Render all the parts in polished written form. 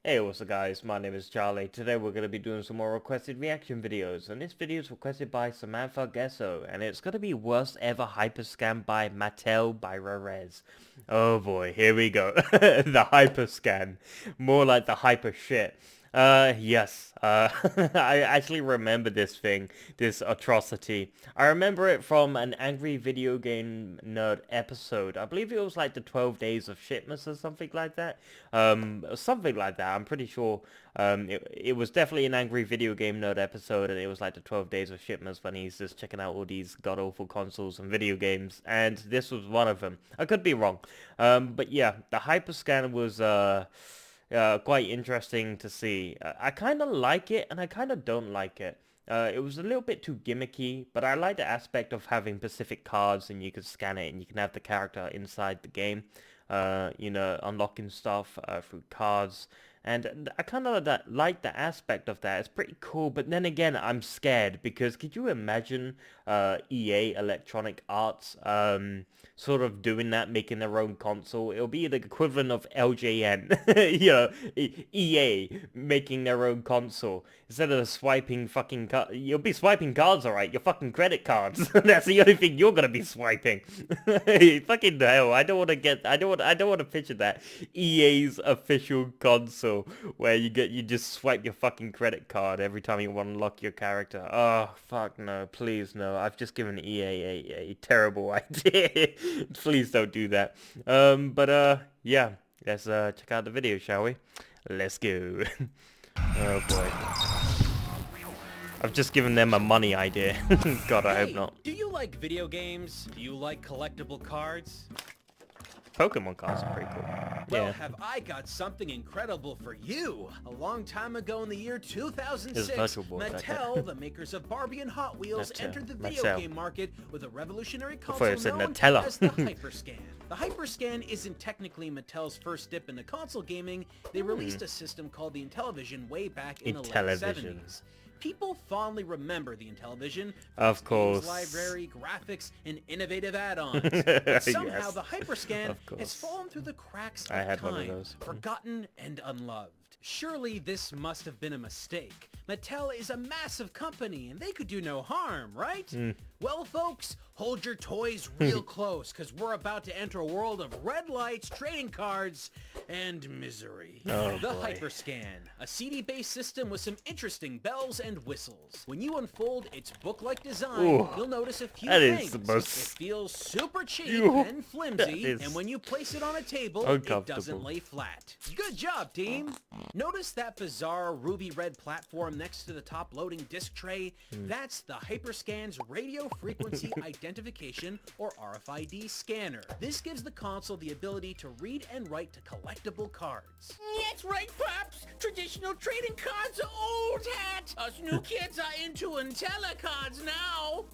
Hey, what's up guys, my name is Charlie. Today we're going to be doing some more requested reaction videos, and this video is requested by Samantha Gesso, and it's going to be Worst Ever Hyperscan by Mattel by Rerez. Oh boy, here we go. The Hyperscan. More like the hyper shit. Yes. I actually remember this thing, this atrocity. I remember it from an Angry Video Game Nerd episode. I believe it was like the 12 Days of Shitmas or something like that. Something like that. I'm pretty sure. It was definitely an Angry Video Game Nerd episode, and it was like the 12 Days of Shitmas when he's just checking out all these god-awful consoles and video games, and this was one of them. I could be wrong. But yeah, the Hyperscan was, quite interesting to see. I kind of like it, and I kind of don't like it. It was a little bit too gimmicky, but I like the aspect of having specific cards, and you can scan it, and you can have the character inside the game. Unlocking stuff through cards. And I kind of like the aspect of that. It's pretty cool, but then again, I'm scared because could you imagine EA, Electronic Arts, sort of doing that, making their own console? It'll be the equivalent of LJN, EA making their own console. Instead of swiping fucking you'll be swiping cards, alright, your fucking credit cards. That's the only thing you're gonna be swiping. Fucking hell, I don't want to picture that. EA's official console where you just swipe your fucking credit card every time you want to unlock your character. Oh, fuck no, please no. I've just given EA a terrible idea. Please don't do that. Yeah, let's check out the video, shall we? Let's go. Oh boy. I've just given them a money idea. God, I hope not. Do you like video games? Do you like collectible cards? Pokemon cards are pretty cool. Well, Yeah. have I got something incredible for you? A long time ago in the year 2006, Mattel, the makers of Barbie and Hot Wheels, entered the video game market with a revolutionary console known as the HyperScan. The HyperScan isn't technically Mattel's first dip into console gaming. They released a system called the Intellivision way back in the late 70s. People fondly remember the Intellivision for its games library, graphics, and innovative add-ons. But somehow the HyperScan has fallen through the cracks of time, forgotten and unloved. Surely this must have been a mistake. Mattel is a massive company and they could do no harm, right? Well, folks, hold your toys real close because we're about to enter a world of red lights, trading cards, and misery. Oh, the boy. HyperScan, a CD-based system with some interesting bells and whistles. When you unfold its book-like design, you'll notice a few things. It feels super cheap and flimsy, and when you place it on a table, it doesn't lay flat. Good job, team! Notice that bizarre ruby red platform next to the top loading disc tray? That's the HyperScan's radio frequency identification, or RFID scanner. This gives the console the ability to read and write to collectible cards. That's right, Pops! Traditional trading cards are old hat! Us new kids are into IntelliCards now!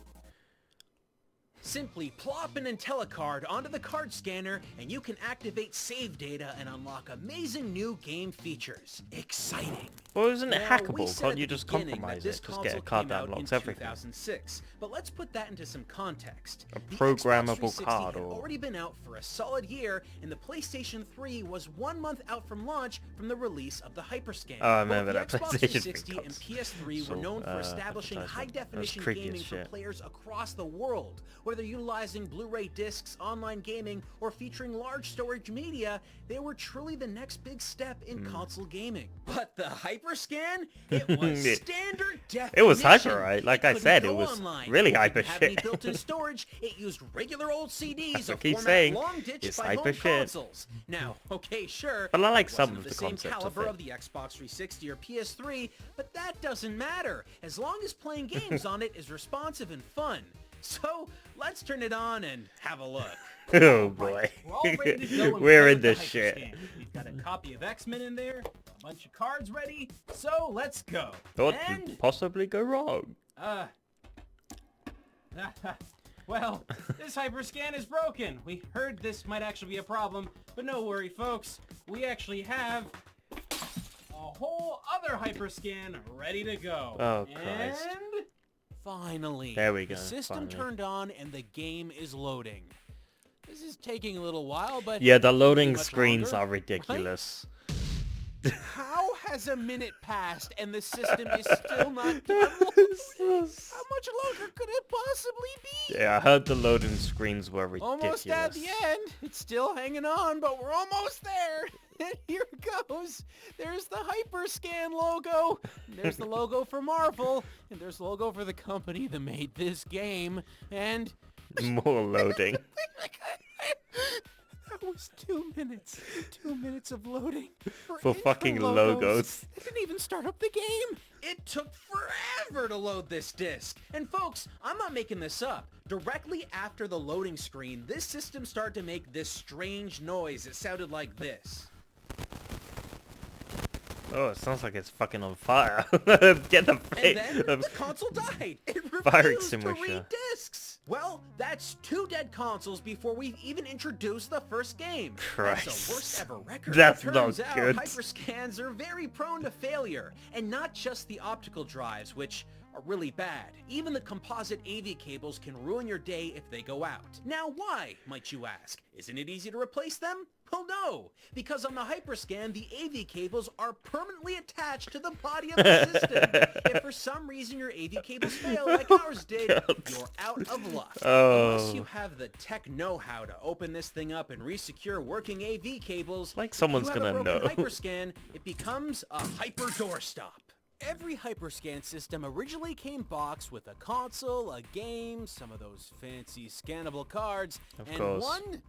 Simply plop an IntelliCard onto the card scanner and you can activate save data and unlock amazing new game features. Exciting! Well, isn't it hackable? Can't you just compromise it? Just get a card that unlocks everything. 2006, but let's put that into some context. A programmable card, or already been out for a solid year, and the PlayStation 3 was 1 month out from launch from the release of the HyperScan. Oh, I remember that Xbox PlayStation 360 and PS3 were known for establishing high-definition gaming for players across the world. Whether utilizing Blu-ray discs, online gaming, or featuring large storage media, they were truly the next big step in console gaming. But the HyperScan? It was standard definition. It was hyper, right? Like I said, it was really hyper shit. It didn't have any built-in storage. It used regular old CDs of keep format saying, long ditched by home consoles. Now, okay, sure, but I like it some wasn't of the the same concept caliber of it. of the Xbox 360 or PS3, but that doesn't matter as long as playing games on it is responsive and fun. So let's turn it on and have a look. Oh boy, We're all ready to go. We're in this shit. We've got a copy of X-Men in there, a bunch of cards ready, so let's go. What could possibly go wrong? Well, this HyperScan is broken. We heard this might actually be a problem, but no worry, folks. We actually have a whole other HyperScan ready to go. Oh, Christ. And finally, there we go. The system turned on and the game is loading. This is taking a little while, but yeah, the loading screens are ridiculous. How Has a minute passed and the system is still not done loading? How much longer could it possibly be? Yeah, I heard the loading screens were ridiculous. Almost at the end. It's still hanging on, but we're almost there. And here it goes. There's the HyperScan logo. There's the logo for Marvel. And there's the logo for the company that made this game. And... more loading. That was 2 minutes. 2 minutes of loading. For fucking logos. It didn't even start up the game. It took forever to load this disc. And folks, I'm not making this up. Directly after the loading screen, this system started to make this strange noise. It sounded like this. Oh, it sounds like it's fucking on fire. Get the And then the console died. It fire refused to extinguisher. read discs. Well, that's 2 dead consoles before we've even introduced the first game. Christ. That's the worst ever record. That's Turns not out, good. HyperScans are very prone to failure. And not just the optical drives, which are really bad. Even the composite AV cables can ruin your day if they go out. Now why, might you ask? Isn't it easy to replace them? Well, no, because on the HyperScan, the AV cables are permanently attached to the body of the system. If for some reason your AV cables fail like ours did, you're out of luck. Unless you have the tech know-how to open this thing up and re-secure working AV cables, Like someone's if you have gonna a broken know. HyperScan, it becomes a hyper doorstop. Every HyperScan system originally came boxed with a console, a game, some of those fancy scannable cards, and course. one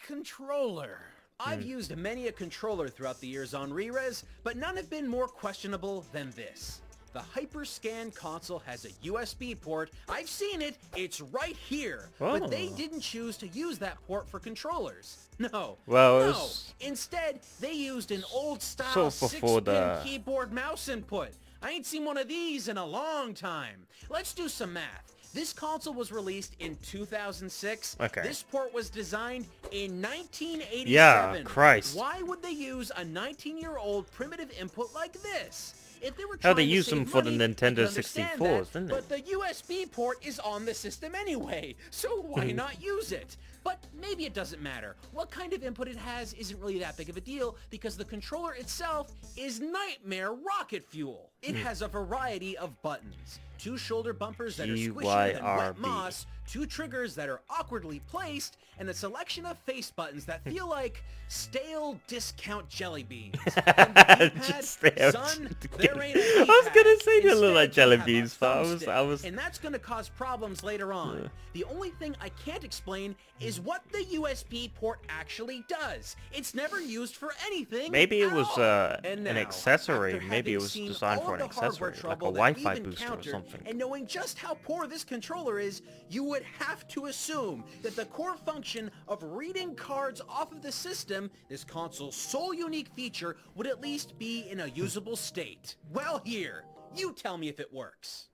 controller. I've used many a controller throughout the years on Rerez, but none have been more questionable than this. The HyperScan console has a USB port. I've seen it. It's right here. But they didn't choose to use that port for controllers. No. Well, no. it's Instead, they used an old-style sort of before 6-pin the- keyboard mouse input. I ain't seen one of these in a long time. Let's do some math. This console was released in 2006. Okay. This port was designed in 1987. Yeah, Christ. Why would they use a 19-year-old primitive input like this? If they were Hell, trying they to used save them for the money, I Nintendo can understand 64s, that, didn't they? But the USB port is on the system anyway, so why not use it? But maybe it doesn't matter. What kind of input it has isn't really that big of a deal because the controller itself is nightmare rocket fuel. It has a variety of buttons. 2 shoulder bumpers that are squishier than wet GYRB. moss, 2 triggers that are awkwardly placed, and a selection of face buttons that feel like stale discount jelly beans. And the D-pad, Just stale son, jelly there ain't a beans. I was D-pad. gonna say they look Instead, like jelly you have a beans, but I thumbstick, was- and that's gonna cause problems later on. The only thing I can't explain is what the USB port actually does. It's never used for anything. Maybe it at was all. And an now, accessory. after Maybe it having was seen designed all for of an the hardware accessory, like a trouble that Wi-Fi we've booster or encountered, something. and knowing just how poor this controller is, you would have to assume that the core function of reading cards off of the system, this console's sole unique feature, would at least be in a usable state. Well, here, you tell me if it works.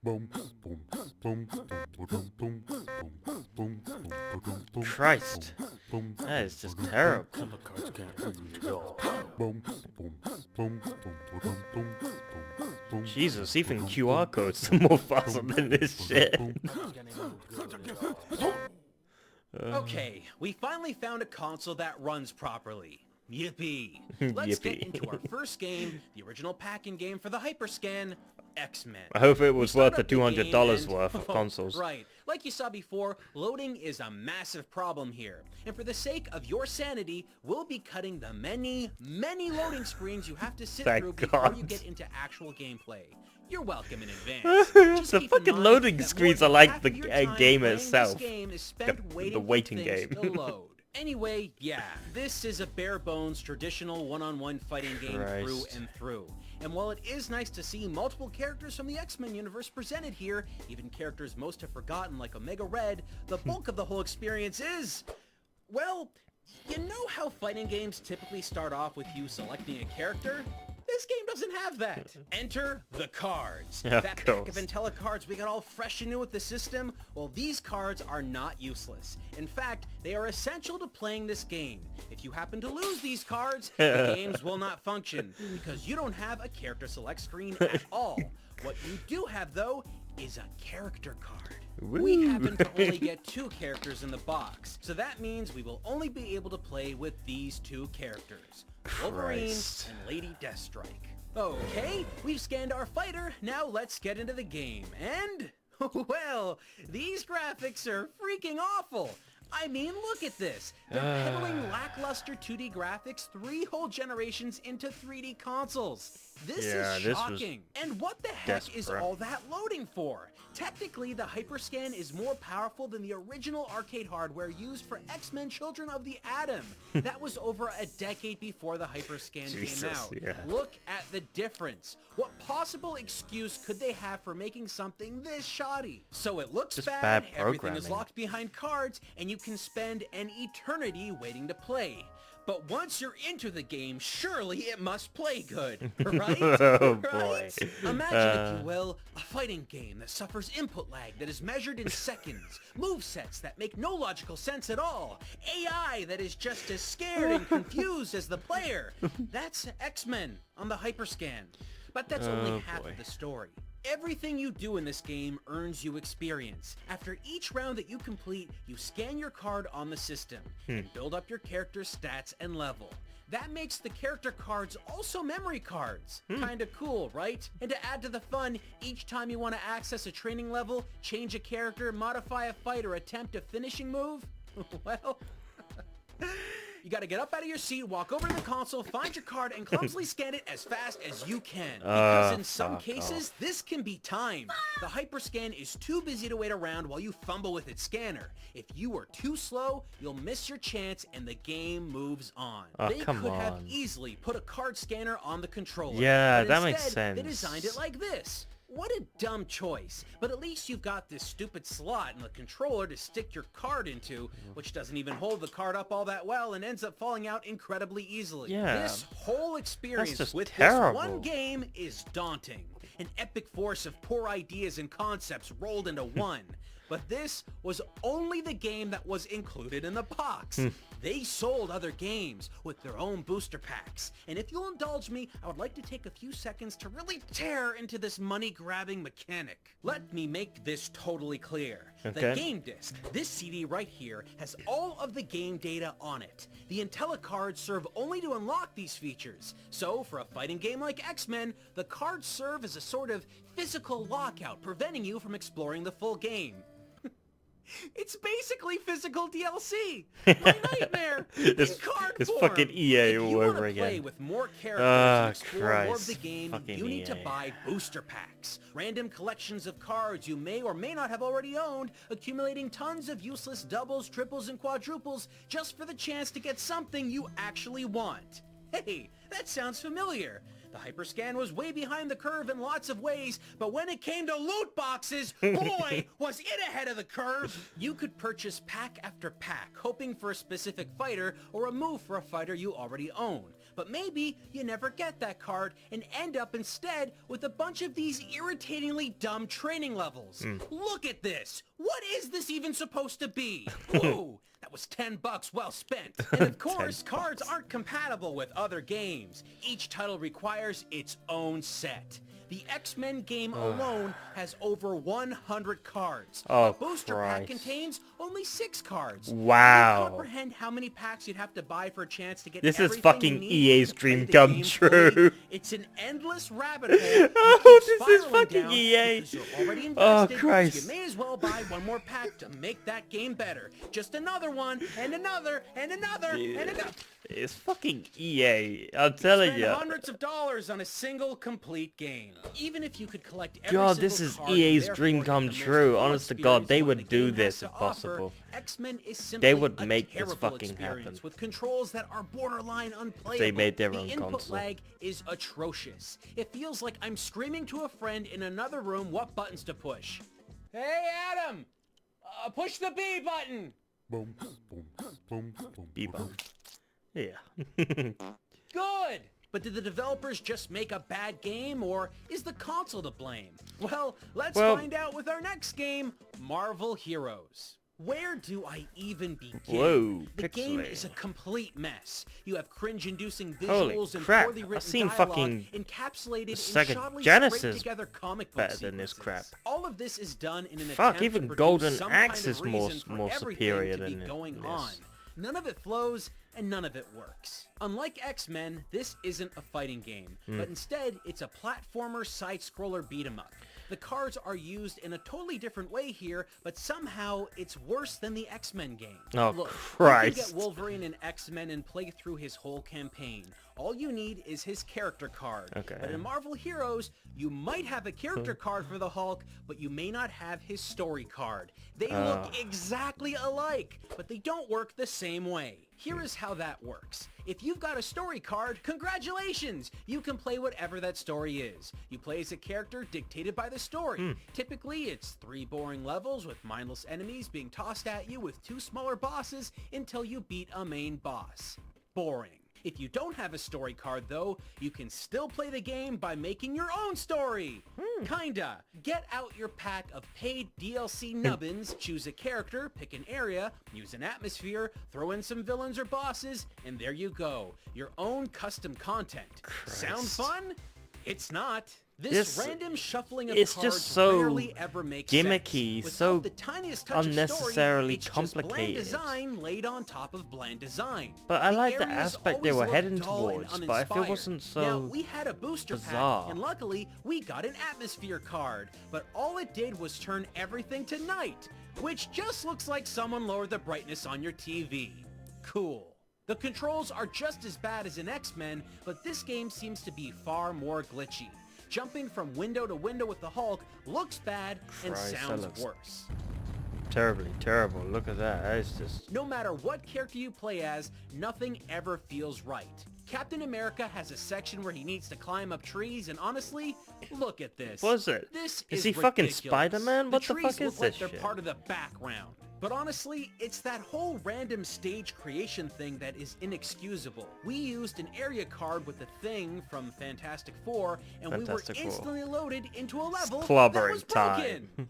Christ. That is just terrible. Jesus, even QR codes are more faster than this shit. Okay, we finally found a console that runs properly. Yippee! Let's get Yippee. into our first game, the original pack-in game for the HyperScan, X-Men. I hope it was We worth start the up the game $200 and- worth of consoles. Right. Like you saw before, loading is a massive problem here. And for the sake of your sanity, we'll be cutting the many, many loading screens you have to sit Thank through before you God. get into actual gameplay. You're welcome in advance. Just The keep in fucking mind loading that more screens than are like half the of your time game playing this itself. game is spent The waiting waiting for things game. to load. Anyway, yeah, this is a bare-bones traditional one-on-one fighting game through Christ. and through. And while it is nice to see multiple characters from the X-Men universe presented here, even characters most have forgotten like Omega Red, the bulk of the whole experience is, well, you know how fighting games typically start off with you selecting a character? This game doesn't have that. Enter the cards. Yeah, of That pack of course. Intella cards we got all fresh and new with the system, well, these cards are not useless. In fact, they are essential to playing this game. If you happen to lose these cards, the games will not function, because you don't have a character select screen at all. What you do have, though, is a character card. We Woo. happen to only get 2 characters in the box, so that means we will only be able to play with these 2 characters, Wolverine Christ. and Lady Deathstrike. Okay, we've scanned our fighter, now let's get into the game, and... well, these graphics are freaking awful! I mean, look at this! They're peddling lackluster 2D graphics 3 whole generations into 3D consoles! This is shocking! And what the heck is all that loading for? Technically, the HyperScan is more powerful than the original arcade hardware used for X-Men Children of the Atom. That was over a decade before the HyperScan came out. Yeah. Look at the difference. What possible excuse could they have for making something this shoddy? So it looks bad, everything is locked behind cards, and you can spend an eternity waiting to play. But once you're into the game, surely it must play good, right? Oh boy. Imagine, if you will, a fighting game that suffers input lag that is measured in seconds, movesets that make no logical sense at all, AI that is just as scared and confused as the player. That's X-Men on the HyperScan. But that's only half of the story. Everything you do in this game earns you experience. After each round that you complete, you scan your card on the system and build up your character's stats and level. That makes the character cards also memory cards. Kinda cool, right? And to add to the fun, each time you want to access a training level, change a character, modify a fight, or attempt a finishing move, well... You gotta get up out of your seat, walk over to the console, find your card, and clumsily scan it as fast as you can. Because in some cases, this can be timed. The HyperScan is too busy to wait around while you fumble with its scanner. If you are too slow, you'll miss your chance and the game moves on. They could have easily put a card scanner on the controller. Yeah, but that instead, makes sense. They designed it like this. What a dumb choice, but at least you've got this stupid slot in the controller to stick your card into, which doesn't even hold the card up all that well and ends up falling out incredibly easily. Yeah, this whole experience with terrible. This one game is daunting. An epic force of poor ideas and concepts rolled into one. But this was only the game that was included in the box. They sold other games with their own booster packs. And if you'll indulge me, I would like to take a few seconds to really tear into this money-grabbing mechanic. Let me make this totally clear. The game disc, this CD right here, has all of the game data on it. The IntelliCards serve only to unlock these features. So, for a fighting game like X-Men, the cards serve as a sort of physical lockout, preventing you from exploring the full game. It's basically physical DLC. My nightmare in card it's form. fucking EA all over again. If you want to play with more characters and explore more of the game, fucking you need to EA. buy booster packs. Random collections of cards you may or may not have already owned, accumulating tons of useless doubles, triples, and quadruples just for the chance to get something you actually want. Hey, that sounds familiar. The HyperScan was way behind the curve in lots of ways, but when it came to loot boxes, boy, was it ahead of the curve! You could purchase pack after pack, hoping for a specific fighter or a move for a fighter you already own. But maybe you never get that card and end up instead with a bunch of these irritatingly dumb training levels. Look at this! What is this even supposed to be? Whoa! That was $10 well spent. And of course, cards aren't compatible with other games. Each title requires its own set. The X-Men game alone has over 100 cards. Oh, a booster pack Christ. contains only 6 cards. Wow. Can you comprehend how many packs you'd have to buy for a chance to get This is everything fucking you need EA's to play dream the come game true. fully? It's an endless rabbit hole. Oh, this is fucking down EA. because you're already Oh, invested, Christ. so you may as well buy one more pack to make that game better. Just another one, and another, and another, and another. It's fucking EA. I'm telling Spend you. hundreds of dollars on a single complete game. Even if you could collect every God, single this is card EA's and dream therefore come get the most true. full Honest to God, they experience would what do the game this has if to offer, possible. X-Men is simply They would a make this terrible fucking experience happen. with controls that are borderline unplayable. They made their the own input console. lag is atrocious. It feels like I'm screaming to a friend in another room what buttons to push. Hey, Adam! Push the B button! Boom, boom, boom, boom. Bebop. Yeah. Good! But did the developers just make a bad game, or is the console to blame? Well, let's find out with our next game, Marvel Heroes. Where do I even begin? Whoa, the game pixelated. is a complete mess. You have cringe-inducing Holy visuals and crap, poorly I've written seen dialogue fucking encapsulated in Sega shoddily Genesis straight-together comic book better than this sequences. crap. All of this is done in an Fuck, attempt even to produce Golden some Axe kind is of more reason for more everything superior to be than going this. on. None of it flows, and none of it works. Unlike X-Men, this isn't a fighting game, but instead it's a platformer side-scroller beat-em-up. The cards are used in a totally different way here, but somehow it's worse than the X-Men game. Oh, Look, Christ. you can get Wolverine and X-Men and play through his whole campaign. All you need is his character card. Okay. But in Marvel Heroes, you might have a character card for the Hulk, but you may not have his story card. They look exactly alike, but they don't work the same way. Here is how that works. If you've got a story card, congratulations! You can play whatever that story is. You play as a character dictated by the story. Typically, it's 3 boring levels with mindless enemies being tossed at you with 2 smaller bosses until you beat a main boss. Boring. If you don't have a story card though, you can still play the game by making your own story. Kinda. Get out your pack of paid DLC nubbins, choose a character, pick an area, use an atmosphere, throw in some villains or bosses, and there you go. Your own custom content. Sound fun? It's not. This random shuffling of it's cards just so rarely ever makes gimmicky, sense. so Without the tiniest touch unnecessarily of story, it's just bland complicated. design laid on top of bland design. But I like the areas aspect they always were look heading dull and towards, but if it wasn't uninspired. Now, so we had a booster bizarre. pack, and luckily, we got an atmosphere card. But all it did was turn everything to night, which just looks like someone lowered the brightness on your TV. Cool. The controls are just as bad as in X-Men, but this game seems to be far more glitchy. Jumping from window to window with the Hulk looks bad and Christ, that sounds looks worse. terribly terrible. Look at that. It's just... No matter what character you play as, nothing ever feels right. Captain America has a section where he needs to climb up trees, and honestly, look at this. What is it? This Is is he fucking ridiculous. Spider-Man? What the trees fuck is look like this they're shit? part of the background. But honestly, it's that whole random stage creation thing that is inexcusable. We used an area card with the Thing from Fantastic Four, and Fantastic we Four. were instantly loaded into a level that Clobbering was time. broken.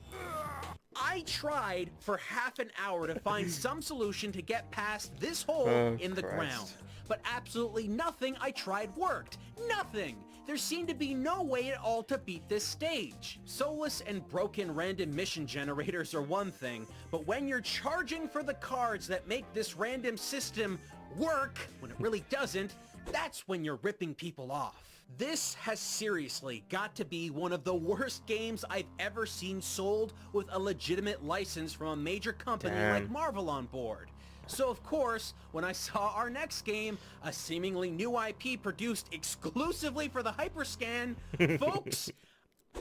I tried for half an hour to find some solution to get past this hole in the Christ. ground. But absolutely nothing I tried worked. Nothing! There seemed to be no way at all to beat this stage. Soulless and broken random mission generators are one thing, but when you're charging for the cards that make this random system work, when it really doesn't, that's when you're ripping people off. This has seriously got to be one of the worst games I've ever seen sold with a legitimate license from a major company like Marvel on board. So of course, when I saw our next game, a seemingly new IP produced exclusively for the HyperScan, folks,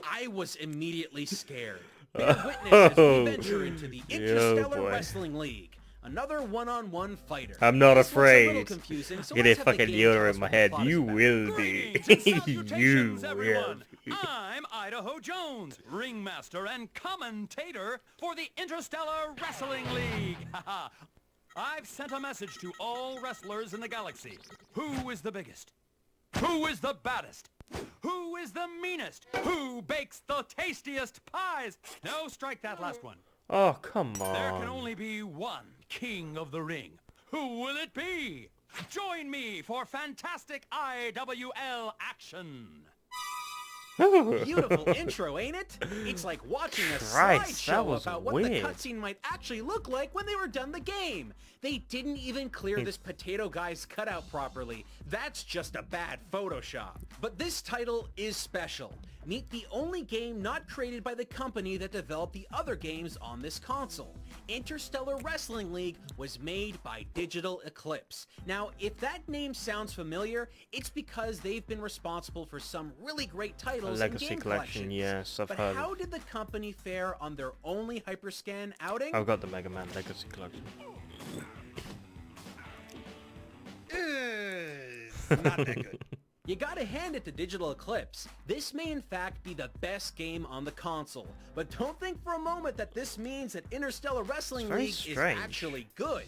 I was immediately scared. Bear witness as we venture into the Interstellar Wrestling League. Another one-on-one fighter. I'm not This looks a little afraid. confusing, so Get a let's have the fucking game tell Yoda us in my what the head. plot is You about. will be. Greetings and You salutations, will everyone. be. I'm Idaho Jones, ringmaster and commentator for the Interstellar Wrestling League. I've sent a message to all wrestlers in the galaxy. Who is the biggest? Who is the baddest? Who is the meanest? Who bakes the tastiest pies? No, strike that last one. Oh, come There can on. only be one king of the ring. Who will it be? Join me for fantastic IWL action. Beautiful intro, ain't it? It's like watching a Christ, that slideshow was about what weird. the cutscene might actually look like when they were done the game. They didn't even clear this potato guy's cutout properly. That's just a bad Photoshop. But this title is special. Meet the only game not created by the company that developed the other games on this console. Interstellar Wrestling League was made by Digital Eclipse. Now, if that name sounds familiar, it's because they've been responsible for some really great A titles legacy and game collection, collections. yes, I've But heard. how did the company fare on their only HyperScan outing? I've got the Mega Man Legacy collection. Not that good. You gotta hand it to Digital Eclipse. This may in fact be the best game on the console. But don't think for a moment that this means that Interstellar Wrestling very League strange. is actually good.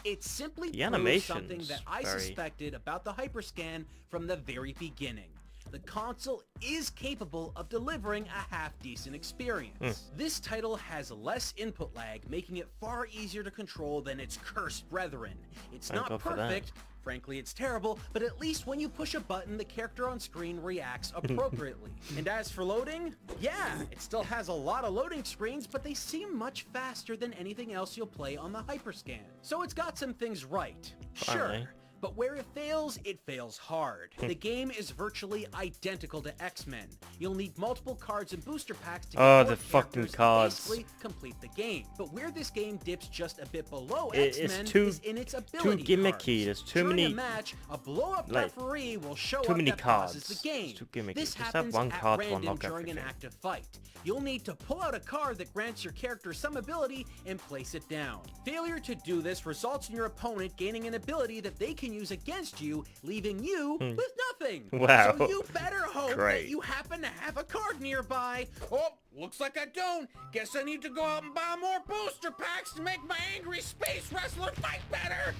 It simply The proves animation's something that I very- suspected about the HyperScan from the very beginning. The console is capable of delivering a half-decent experience. This title has less input lag, making it far easier to control than its cursed brethren. It's Thank not God for that. perfect, frankly it's terrible, but at least when you push a button, the character on screen reacts appropriately. And as for loading, yeah, it still has a lot of loading screens, but they seem much faster than anything else you'll play on the HyperScan. So it's got some things right. Sure. Finally. But where it fails hard. The game is virtually identical to X-Men. You'll need multiple cards and booster packs to get the more fucking characters cards. to basically complete the game. But where this game dips just a bit below It's X-Men too- is in its ability too gimmicky. cards. There's too During many- a match, a blow-up like, referee will show too up many that pauses cards. the game. It's too gimmicky. This Just have happens one at card to random unlock during an everything. active fight. You'll need to pull out a card that grants your character some ability and place it down. Failure to do this results in your opponent gaining an ability that they can use against you, leaving you with nothing. Wow. So you better hope Great. that you happen to have a card nearby. Oh, looks like I don't. Guess I need to go out and buy more booster packs to make my angry space wrestler fight better.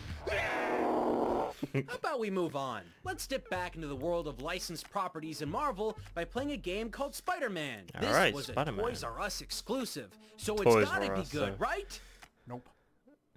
How about we move on? Let's dip back into the world of licensed properties in Marvel by playing a game called Spider-Man. This Alright, was a Spider-Man. Toys R Us exclusive, so Toys it's gotta R be Us, good, so- right? Nope.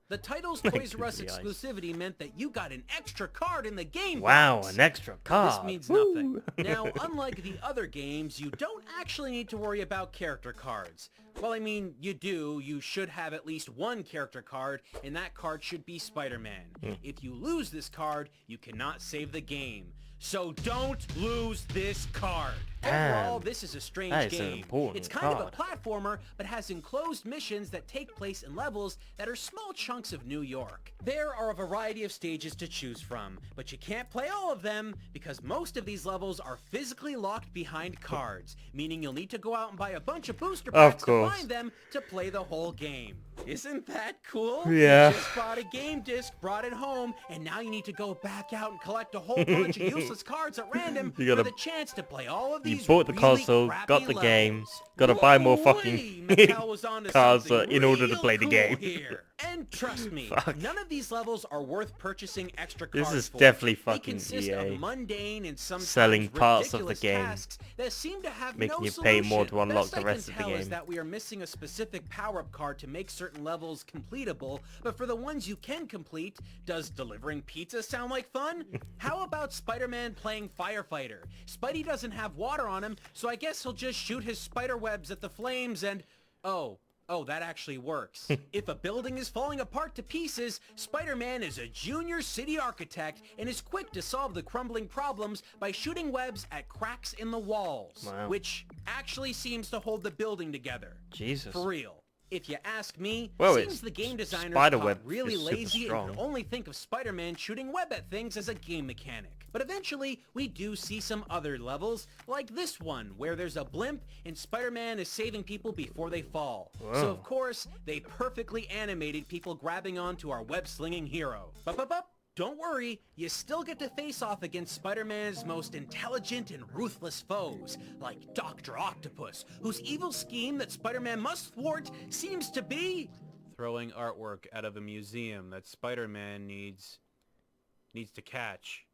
The title's Toys R Us Googly eyes. exclusivity meant that you got an extra card in the game Wow, box. an extra card. This means Woo. nothing. Now, unlike the other games, you don't actually need to worry about character cards. Well, I mean, you do. You should have at least one character card, and that card should be Spider-Man. If you lose this card, you cannot save the game. So don't lose this card. Damn. Overall, this is a strange That is an game. important It's kind of a card. platformer, but has enclosed missions that take place in levels that are small chunks of New York. There are a variety of stages to choose from, but you can't play all of them because most of these levels are physically locked behind cards, meaning you'll need to go out and buy a bunch of booster Of packs to course. find them to play the whole game. Isn't that cool? Yeah. You just bought a game disc, brought it home, and now you need to go back out and collect a whole bunch of useless cards at random You gotta- for the chance to play all of You these bought the really console, crappy got the game, levels. gotta buy more Woo-wee, fucking Mattel was onto cards something in order to real play the cool game. Here. And trust me, Fuck. none of these levels are worth purchasing extra This cards is for. definitely They fucking consist EA of mundane and sometimes selling parts of the ridiculous game, tasks that seem to have making no you solution. pay more to unlock Best the I rest can of the tell is game. that we are missing a specific power-up card to make certain levels completable, but for the ones you can complete, does delivering pizza sound like fun? How about Spider-Man playing firefighter? Spidey doesn't have water on him, so I guess he'll just shoot his spider webs at the flames and... Oh, that actually works. If a building is falling apart to pieces, Spider-Man is a junior city architect and is quick to solve the crumbling problems by shooting webs at cracks in the walls, Wow. which actually seems to hold the building together. Jesus. For real. If you ask me, Well, seems it's the game designers Spiderweb got really is super lazy strong. and could only think of Spider-Man shooting web at things as a game mechanic. But eventually, we do see some other levels, like this one, where there's a blimp and Spider-Man is saving people before they fall. Whoa. So of course, they perfectly animated people grabbing onto our web-slinging hero. But don't worry, you still get to face off against Spider-Man's most intelligent and ruthless foes, like Dr. Octopus, whose evil scheme that Spider-Man must thwart seems to be... throwing artwork out of a museum that Spider-Man needs to catch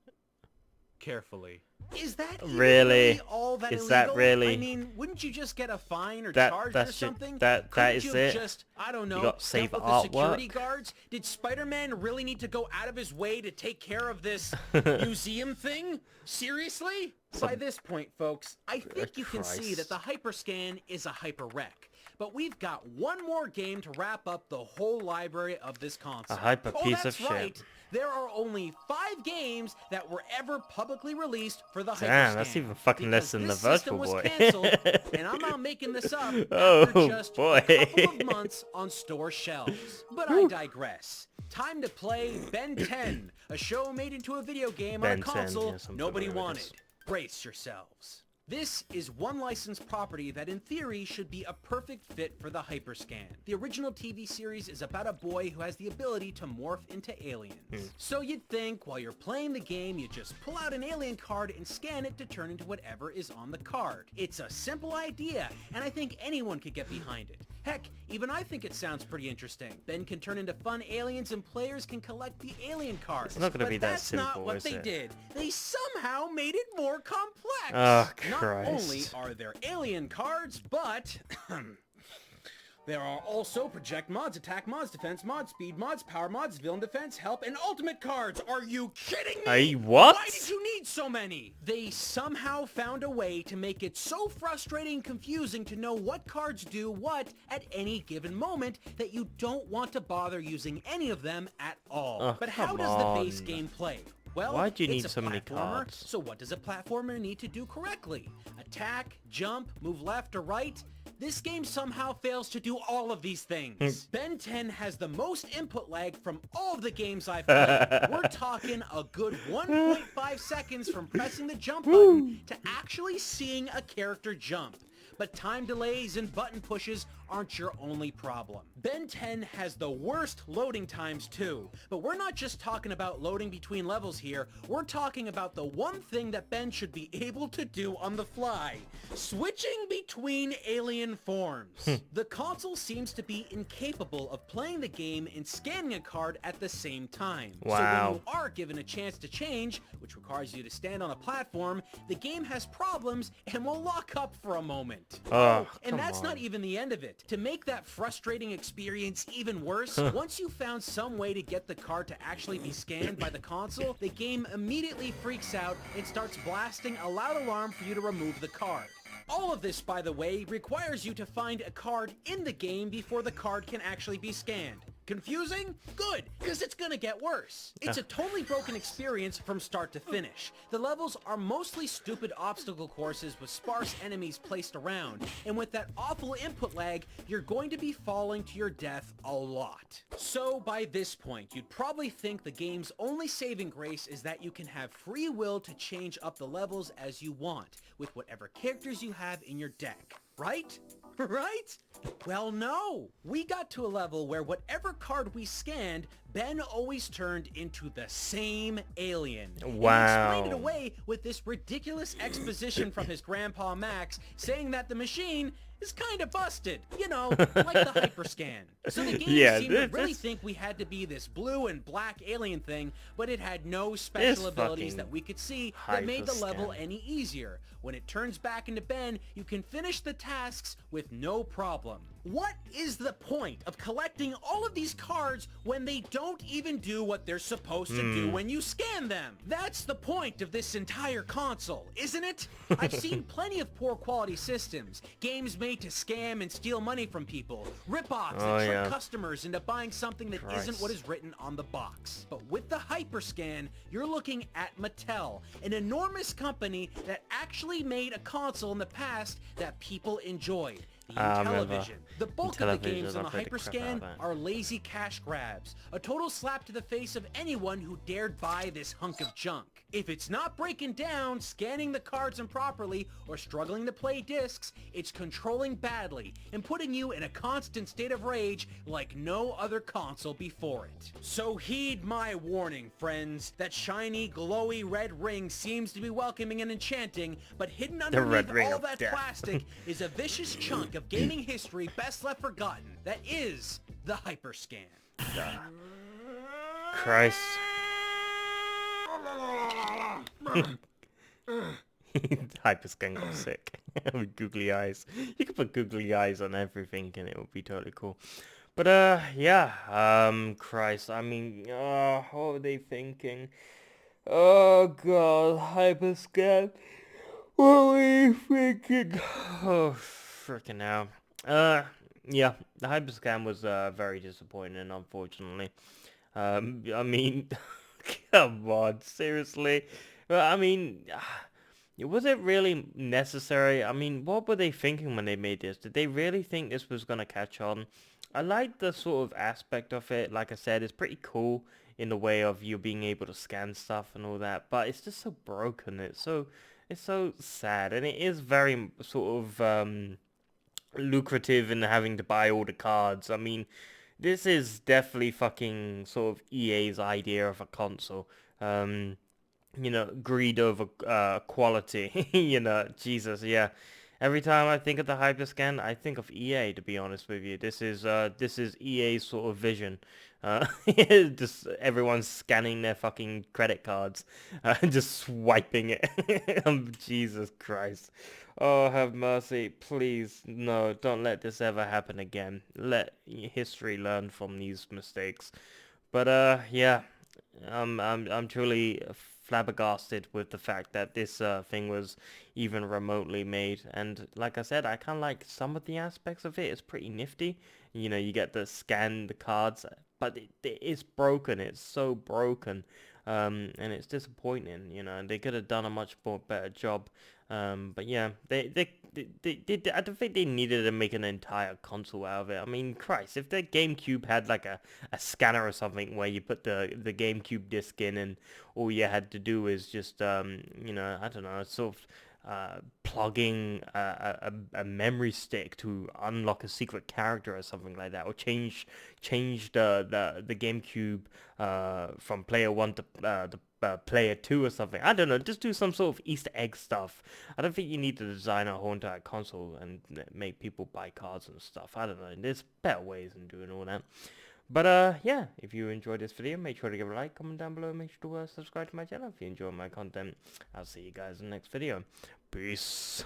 carefully. Is that even Really? all that Is illegal? that really- I mean, wouldn't you just get a fine or That- charged that's or ju- something? that Couldn't is you it? just, I don't know, got save step with the security artwork? guards? Did Spider-Man really need to go out of his way to take care of this museum thing? Seriously? By this point, folks, I think you can see that the HyperScan is a hyper-wreck. But we've got one more game to wrap up the whole library of this console. A hyper piece of that's shit. right. There are only 5 games that were ever publicly released for the Damn, HyperScan. that's even fucking less than Because the this system Virtual was Boy. canceled, and I'm not making this up, Oh, after just boy. a couple of months on store shelves. But I digress. Time to play Ben 10, a show made into a video game on Ben a 10, console yes, I'm nobody familiar with wanted. this. Brace yourselves. This is one licensed property that in theory should be a perfect fit for the HyperScan. The original TV series is about a boy who has the ability to morph into aliens. So you'd think while you're playing the game, you just pull out an alien card and scan it to turn into whatever is on the card. It's a simple idea, and I think anyone could get behind it. Heck, even I think it sounds pretty interesting. Ben can turn into fun aliens and players can collect the alien cards. It's not gonna But be that that's not simple, what is they it? did. They somehow made it more complex. Oh, Not Christ. only are there alien cards, but there are also project mods, attack mods, defense mods, speed mods, power mods, villain defense, help, and ultimate cards. Are you kidding me? Hey, what? Why did you need so many? They somehow found a way to make it so frustrating and confusing to know what cards do what at any given moment that you don't want to bother using any of them at all. Oh, but how come does the base on. game play? Well, why'd you it's need a so many platformer, cards? so what does a platformer need to do correctly? Attack, jump, move left or right? This game somehow fails to do all of these things. Ben 10 has the most input lag from all of the games I've played. We're talking a good 1.5 seconds from pressing the jump button to actually seeing a character jump. But time delays and button pushes aren't your only problem. Ben 10 has the worst loading times too, but we're not just talking about loading between levels here, we're talking about the one thing that Ben should be able to do on the fly, switching between alien forms. The console seems to be incapable of playing the game and scanning a card at the same time. So when you are given a chance to change, which requires you to stand on a platform, the game has problems and will lock up for a moment. And that's not even the end of it. To make that frustrating experience even worse, once you found some way to get the card to actually be scanned by the console, the game immediately freaks out and starts blasting a loud alarm for you to remove the card. All of this, by the way, requires you to find a card in the game before the card can actually be scanned. Confusing? Good, because it's gonna get worse. It's a totally broken experience from start to finish. The levels are mostly stupid obstacle courses with sparse enemies placed around, and with that awful input lag, you're going to be falling to your death a lot. So by this point, you'd probably think the game's only saving grace is that you can have free will to change up the levels as you want, with whatever characters you have in your deck. Right? Right? Well, no. We got to a level where whatever card we scanned, Ben always turned into the same alien. Wow. And he explained it away with this ridiculous exposition from his grandpa Max, saying that the machine is kind of busted. You know, like the HyperScan. So the game seemed to really think we had to be this blue and black alien thing, but it had no special abilities that we could see that made the level any easier. When it turns back into Ben, you can finish the tasks with no problem. What is the point of collecting all of these cards when they don't even do what they're supposed to do when you scan them? That's the point of this entire console, isn't it? I've seen plenty of poor quality systems, games made to scam and steal money from people, rip-offs that trick customers into buying something that isn't what is written on the box. But with the HyperScan, you're looking at Mattel, an enormous company that actually made a console in the past that people enjoyed. The Intellivision. The bulk of the games on the HyperScan are lazy cash grabs, a total slap to the face of anyone who dared buy this hunk of junk. If it's not breaking down, scanning the cards improperly, or struggling to play discs, it's controlling badly and putting you in a constant state of rage like no other console before it. So heed my warning, friends. That shiny, glowy red ring seems to be welcoming and enchanting, but hidden underneath all that plastic is a vicious chunk of gaming history best left forgotten. That is the HyperScan. Christ. HyperScan got sick with googly eyes. You could put googly eyes on everything and it would be totally cool. But yeah, Christ, I mean, what were they thinking? Oh god, HyperScan. What were you thinking? Oh, freaking hell. Yeah, the HyperScan was very disappointing, unfortunately. I mean, come on, seriously. Well, I mean, was it really necessary? I mean, what were they thinking when they made this? Did they really think this was gonna catch on? I like the sort of aspect of it. Like I said, it's pretty cool in the way of you being able to scan stuff and all that, but it's just so broken. It's so sad, and it is very sort of lucrative in having to buy all the cards. I mean, this is definitely fucking sort of EA's idea of a console. You know, greed over quality. You know, Jesus, yeah. Every time I think of the HyperScan, I think of EA, to be honest with you. This is EA's sort of vision. Just everyone's scanning their fucking credit cards, just swiping it. Jesus Christ. Oh, have mercy. Please, no, don't let this ever happen again. Let history learn from these mistakes. But, yeah, I'm truly flabbergasted with the fact that this thing was even remotely made. And like I said, I kind of like some of the aspects of it. It's pretty nifty. You know, you get to scan the cards, but it is broken. It's so broken. and it's disappointing, you know, and they could have done a much more better job. But yeah, they I don't think they needed to make an entire console out of it. I mean, Christ, if the GameCube had like a scanner or something where you put the GameCube disc in, and all you had to do is just you know, I don't know, sort of plugging a memory stick to unlock a secret character or something like that, or change the GameCube from player 1 to the player 2 or something. I don't know, just do some sort of Easter egg stuff. I don't think you need to design a whole entire console and make people buy cards and stuff. I don't know, there's better ways than doing all that. But yeah, if you enjoyed this video, make sure to give a like, comment down below, make sure to subscribe to my channel if you enjoy my content. I'll see you guys in the next video. Peace.